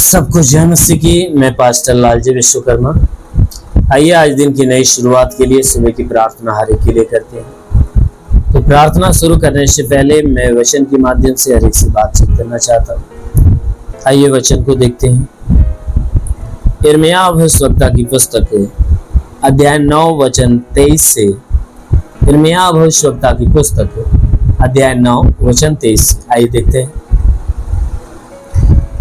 सबको जय मसीह की। मैं पास्टर लालजी विश्वकर्मा। आइए आज दिन की नई शुरुआत के लिए सुबह की प्रार्थना हर एक के लिए करते हैं। तो प्रार्थना शुरू करने से पहले मैं वचन के माध्यम से हर एक से बातचीत करना चाहता हूँ। आइए वचन को देखते हैं। यिर्मयाह भविष्यवक्ता की पुस्तक अध्याय 9 वचन 23 से। यिर्मयाह भविष्यवक्ता की पुस्तक अध्याय 9 वचन 23। आइए देखते हैं।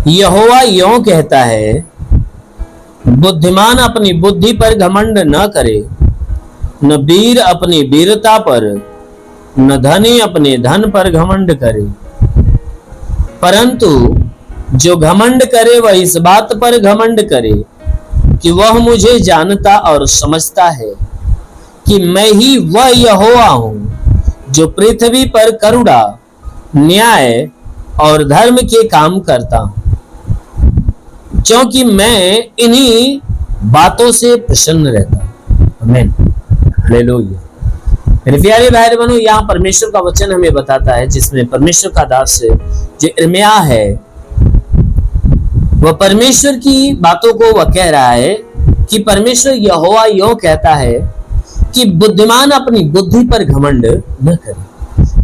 यहोवा यों कहता है, बुद्धिमान अपनी बुद्धि पर घमंड न करे, न वीर अपनी वीरता पर, न धनी अपने धन पर घमंड करे, परंतु जो घमंड करे वह इस बात पर घमंड करे कि वह मुझे जानता और समझता है कि मैं ही वह यहोवा हूं जो पृथ्वी पर करुणा, न्याय और धर्म के काम करता हूं, क्योंकि मैं इन्हीं बातों से प्रसन्न रहता हूं। आमीन, हालेलुया। मेरे प्यारे भाई बहनों, यहाँ परमेश्वर का वचन हमें बताता है, जिसमें परमेश्वर का दास जो यिर्मयाह है वह परमेश्वर की बातों को वह कह रहा है कि परमेश्वर यहोवा यों कहता है कि बुद्धिमान अपनी बुद्धि पर घमंड न करे,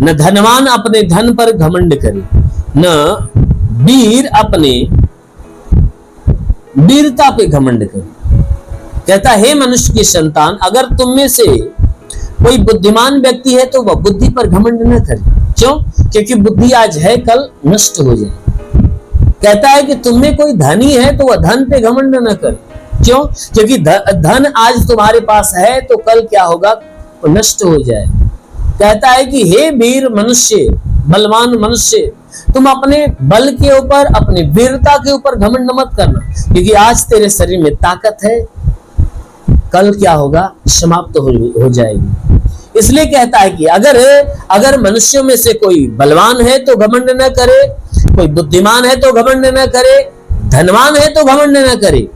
न धनवान अपने धन पर घमंड करे, न वीर अपने वीरता पे घमंड करे। कहता है, मनुष्य की संतान, अगर तुम में से कोई बुद्धिमान व्यक्ति है तो वह बुद्धि पर घमंड न करे। क्यों? क्योंकि बुद्धि आज है, कल नष्ट हो जाए। कहता है कि तुम में कोई धनी है तो वह धन पे घमंड न करे। क्यों? क्योंकि धन आज तुम्हारे पास है तो कल क्या होगा? वो नष्ट हो जाए। कहता है कि हे वीर मनुष्य, बलवान मनुष्य, तुम अपने बल के ऊपर, अपनी वीरता के ऊपर घमंड मत करना, क्योंकि आज तेरे शरीर में ताकत है, कल क्या होगा? समाप्त हो जाएगी। इसलिए कहता है कि अगर मनुष्यों में से कोई बलवान है तो घमंड न करे, कोई बुद्धिमान है तो घमंड न करे, धनवान है तो घमंड न करे।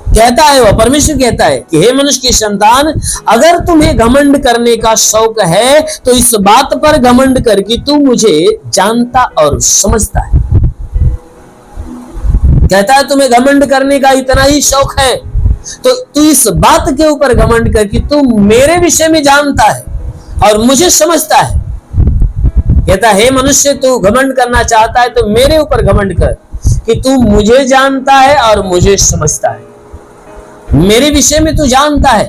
कहता है, वह परमेश्वर कहता है कि हे मनुष्य की संतान, अगर तुम्हें घमंड करने का शौक है तो इस बात पर घमंड कर कि तू मुझे जानता और समझता है। कहता है, तुम्हें घमंड करने का इतना ही शौक है तो तू इस बात के ऊपर घमंड कर कि तू मेरे विषय में जानता है और मुझे समझता है। कहता है, हे मनुष्य, तू घमंड करना चाहता है तो मेरे ऊपर घमंड कर कि तू मुझे जानता है और मुझे समझता है। मेरे विषय में तू जानता है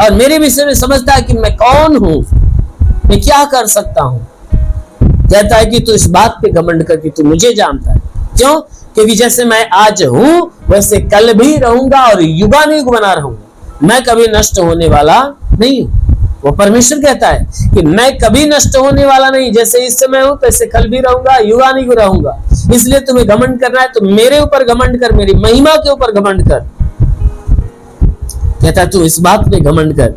और मेरे विषय में समझता है कि मैं कौन हूं, मैं क्या कर सकता हूं। कहता है कि तू इस बात पे घमंड कर कि तू मुझे जानता है। क्यों? क्योंकि जैसे मैं आज हूं वैसे कल भी रहूंगा और युगानुयुग बना रहूंगा। मैं कभी नष्ट होने वाला नहीं हूं। वो परमेश्वर कहता है कि मैं कभी नष्ट होने वाला नहीं, जैसे इस समय हूं तैसे कल भी रहूंगा, युगानुयुग रहूंगा। इसलिए तुम्हें घमंड करना है तो मेरे ऊपर घमंड कर, मेरी महिमा के ऊपर घमंड कर। कहता तू इस बात पे घमंड कर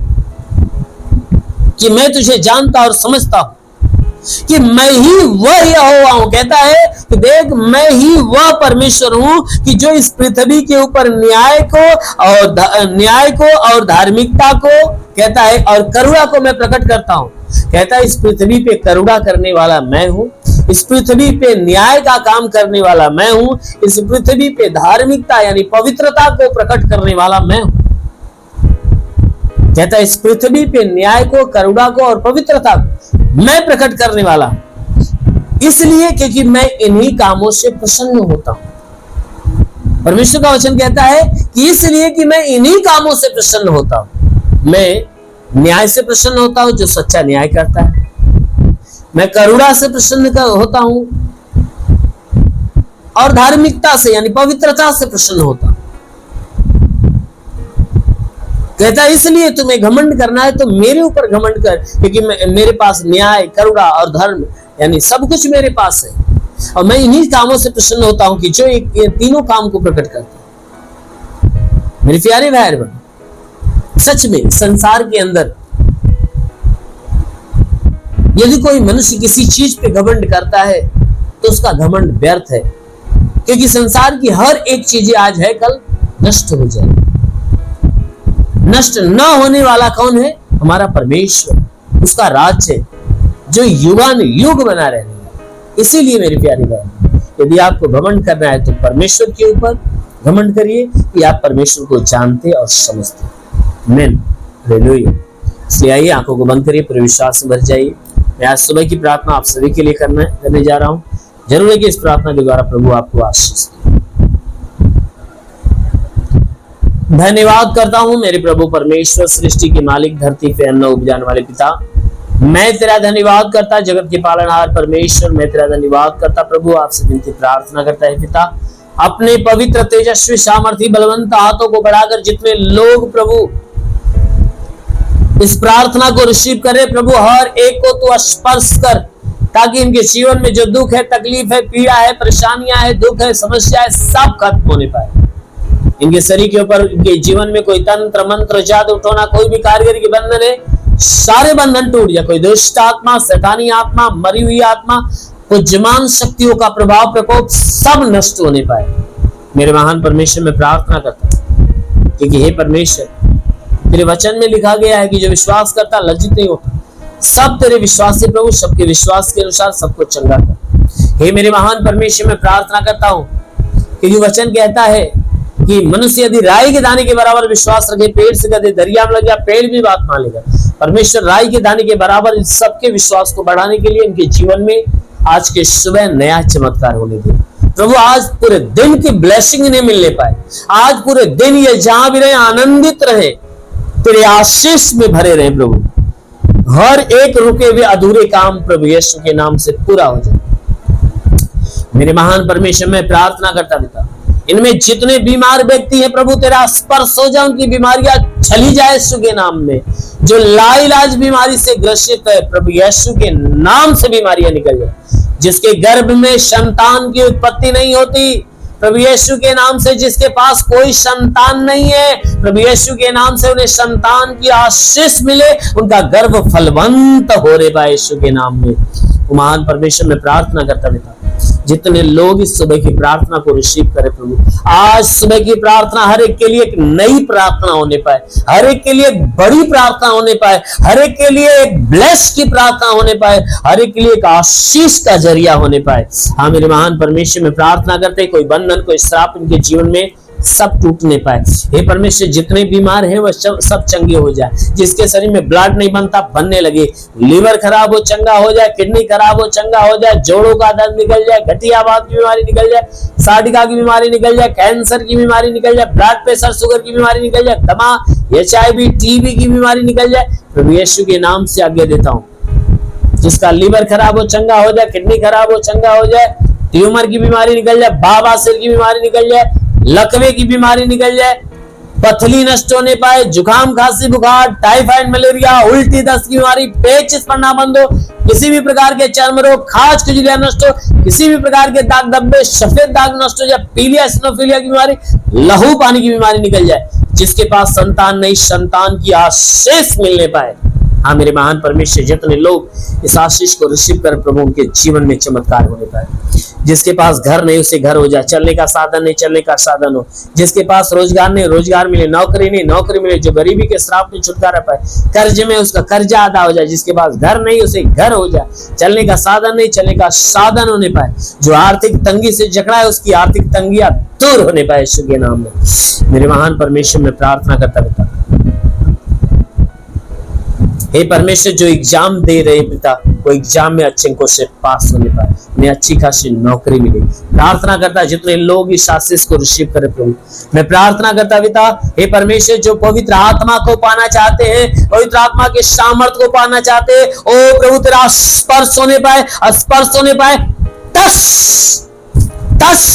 कि मैं तुझे जानता और समझता हूं कि मैं ही वह यहोवा हूं। कहता है कि देख, मैं ही वह परमेश्वर हूं कि जो इस पृथ्वी के ऊपर न्याय को और धार्मिकता को, कहता है, और करुणा को मैं प्रकट करता हूं। कहता है, इस पृथ्वी पे करुणा करने वाला मैं हूं, इस पृथ्वी पे न्याय का काम करने वाला मैं हूं, इस पृथ्वी पे धार्मिकता यानी पवित्रता को प्रकट करने वाला मैं हूं। कहता है, इस पृथ्वी पे न्याय को, करुणा को और पवित्रता को मैं प्रकट करने वाला हूं। इसलिए क्योंकि मैं इन्हीं कामों से प्रसन्न होता हूं। परमेश्वर का वचन कहता है कि इसलिए कि मैं इन्हीं कामों से प्रसन्न होता हूं। मैं न्याय से प्रसन्न होता हूं, जो सच्चा न्याय करता है। मैं करुणा से प्रसन्न होता हूं और धार्मिकता से यानी पवित्रता से प्रसन्न होता हूं। कहता है, इसलिए तुम्हें घमंड करना है तो मेरे ऊपर घमंड कर, क्योंकि मेरे पास न्याय, करुणा और धर्म यानी सब कुछ मेरे पास है, और मैं इन्हीं कामों से प्रसन्न होता हूं कि जो ये तीनों काम को प्रकट करते हैं। मेरे प्यारे भाई बहन, सच में संसार के अंदर यदि कोई मनुष्य किसी चीज पे घमंड करता है तो उसका घमंड व्यर्थ है, क्योंकि संसार की हर एक चीजें आज है, कल नष्ट हो जाएगी। नष्ट न होने वाला कौन है? हमारा परमेश्वर, उसका राज्य जो युगानुयुग बना रहने वाला। इसीलिए मेरी प्यारी बहन, यदि आपको घमंड करना है तो परमेश्वर के ऊपर घमंड करिए कि आप परमेश्वर को जानते और समझते। आमीन, हालेलुया। इसलिए आइए आंखों को बंद करिए, पूरे विश्वास से भर जाइए। मैं आज सुबह की प्रार्थना आप सभी के लिए करने जा रहा हूँ। जरूर है कि इस प्रार्थना के द्वारा प्रभु आपको आशीष दे। धन्यवाद करता हूँ मेरे प्रभु परमेश्वर, सृष्टि के मालिक, धरती पे अन्न उपजाने वाले पिता। मैं तेरा धन्यवाद करता, जगत के पालनहार परमेश्वर, मैं तेरा धन्यवाद करता प्रभु। आपसे विनती प्रार्थना करता है पिता, अपने पवित्र तेजस्वी सामर्थी बलवंत हाथों को बढ़ाकर जितने लोग प्रभु इस प्रार्थना को रिसीव करे प्रभु, हर एक को तू स्पर्श कर, ताकि इनके जीवन में जो दुख है, तकलीफ है, पीड़ा है, परेशानियां है, दुख है, समस्या है, सब खत्म होने पाए। इनके शरीर के ऊपर, इनके जीवन में कोई तंत्र मंत्र जादू टोना, कोई भी कारीगरी के बंधन है, सारे बंधन टूट जाए। कोई दुष्ट आत्मा, शैतानी आत्मा, मरी हुई आत्मा, पुज्यमान शक्तियों का प्रभाव प्रकोप सब नष्ट होने पाए। मेरे महान परमेश्वर में प्रार्थना करता हूं, क्योंकि हे परमेश्वर, तेरे वचन में लिखा गया है कि जो विश्वास करता लज्जित नहीं होता। सब तेरे विश्वास से प्रभु, सबके विश्वास के अनुसार सबको चंगा कर। हे मेरे महान परमेश्वर में प्रार्थना करता हूं, क्योंकि वचन कहता है कि मनुष्य यदि राई के दाने के बराबर विश्वास रखे, पेड़ से कदे दरिया में लग गया, पेड़ भी बात मान लेगा। परमेश्वर राई के दाने के बराबर इन सबके विश्वास को बढ़ाने के लिए इनके जीवन में आज के सुबह नया चमत्कार होने दे प्रभु। आज पूरे दिन की ब्लेसिंग इन्हें मिलने पाए। आज पूरे दिन ये जहां भी रहे आनंदित रहे, तेरे आशीष में भरे रहे प्रभु। हर एक रुके हुए अधूरे काम प्रभु यीशु के नाम से पूरा हो जाए। मेरे महान परमेश्वर में प्रार्थना करता पिता, इनमें जितने बीमार व्यक्ति हैं प्रभु, तेरा स्पर्श हो जाए, उनकी बीमारियां चली जाए यीशु के नाम में। जो लाइलाज बीमारी से ग्रसित है प्रभु यीशु के नाम से बीमारियां निकल जाए। जिसके गर्भ में संतान की उत्पत्ति नहीं होती प्रभु यीशु के नाम से, जिसके पास कोई संतान नहीं है प्रभु यीशु के नाम से उन्हें संतान की आशीष मिले, उनका गर्भ फलवंत हो रे बा यीशु के नाम में। महान परमेश्वर में प्रार्थना करता पिता, जितने लोग इस सुबह की प्रार्थना को रिसीव करे प्रभु, आज सुबह की प्रार्थना हर एक के लिए एक नई प्रार्थना होने पाए, हर एक के लिए एक बड़ी प्रार्थना होने पाए, हर एक के लिए एक ब्लेस की प्रार्थना होने पाए, हर एक के लिए एक आशीष का जरिया होने पाए। हाँ मेरे महान परमेश्वर में प्रार्थना करते, कोई बंधन, कोई श्राप इनके जीवन में सब टूटने पाए। हे परमेश्वर, जितने बीमार हैं वह सब चंगे हो जाए। जिसके शरीर में ब्लड नहीं बनता बनने लगे, लीवर खराब हो चंगा हो जाए, किडनी खराब हो चंगा हो जाए, जोड़ों का दर्द निकल जाए, गठियावात की बीमारी निकल जाए, साडिका की बीमारी निकल जाए, कैंसर की बीमारी निकल जाए, ब्लड प्रेशर शुगर की बीमारी निकल जाए, दमा, HIV, TB की बीमारी निकल जाए। प्रभु यीशु के नाम से आज्ञा देता हूँ, जिसका लीवर खराब हो चंगा हो जाए, किडनी खराब हो चंगा हो जाए, ट्यूमर की बीमारी निकल जाए, बाबासिर की बीमारी निकल जाए, लकवे की बीमारी निकल जाए, पथली नष्ट होने पाए, जुकाम, खांसी, बुखार, टाइफाइड, मलेरिया, उल्टी, दस्त की बीमारी, पेचिश पड़ना बंद हो, किसी भी प्रकार के चर्म रोग, खाज, खुजलियां नष्ट हो, किसी भी प्रकार के दाग धब्बे, सफेद दाग नष्ट हो जाए, पीलिया, स्नोफिलिया की बीमारी, लहू पानी की बीमारी निकल जाए। जिसके पास संतान नहीं, संतान की आशीष मिलने पाए। हाँ मेरे महान परमेश्वर, जितने लोग इस आशीष को रिसीव कर प्रभु, उनके जीवन में चमत्कार होने पाए। जिसके पास घर नहीं उसे घर हो जाए, चलने का साधन नहीं चलने का साधन हो, जिसके पास रोजगार नहीं रोजगार मिले, नौकरी नहीं नौकरी मिले, जो गरीबी के श्राप में छुटकारा पाए, कर्ज में उसका कर्जा अदा हो जाए, जिसके पास घर नहीं उसे घर हो जाए, चलने का साधन नहीं चलने का साधन होने पाए, जो आर्थिक तंगी से जकड़ा है उसकी आर्थिक तंगियां दूर होने पाए यीशु के नाम में। मेरे महान परमेश्वर में प्रार्थना करता पिता, हे परमेश्वर, जो एग्जाम दे रहे पिता, वो एग्जाम में अच्छे अंकों से पास होने पाए, उन्हें अच्छी खासी नौकरी मिले। प्रार्थना करता जितने लोग इस आशीष को रिसीव करे प्रभु, मैं प्रार्थना करता पिता, हे परमेश्वर, जो पवित्र आत्मा को पाना चाहते हैं, पवित्र आत्मा के सामर्थ्य को पाना चाहते हैं, ओ प्रभु तेरा स्पर्श होने पाए, स्पर्श होने पाए। टस टस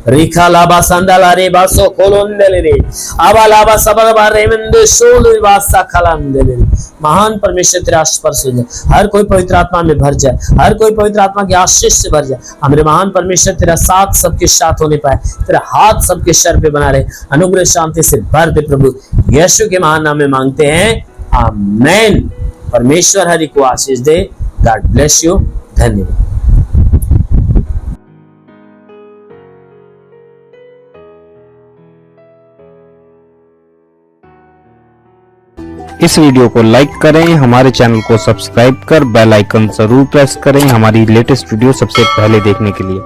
रिखा लाबा संदाला रे बासो कोलोंदेले रे आबा लाबा सबरबा रेमंदे सोल वासा खलांदेले। महान परमेश्वर तेरा स्पर्श हो जाए, हर कोई पवित्र आत्मा में भर जाए, हर कोई पवित्र आत्मा के आशीष से भर जाए। हमारे महान परमेश्वर तेरा साथ सबके साथ होने पाए, तेरा हाथ सबके सर पे बना रहे, अनुग्रह शांति से भर दे प्रभु, यीशु के महान नाम में मांगते हैं, आमीन। परमेश्वर हरि को आशीष दे। God bless you. धन्यवाद। इस वीडियो को लाइक करें, हमारे चैनल को सब्सक्राइब कर बेल आइकन जरूर प्रेस करें हमारी लेटेस्ट वीडियो सबसे पहले देखने के लिए।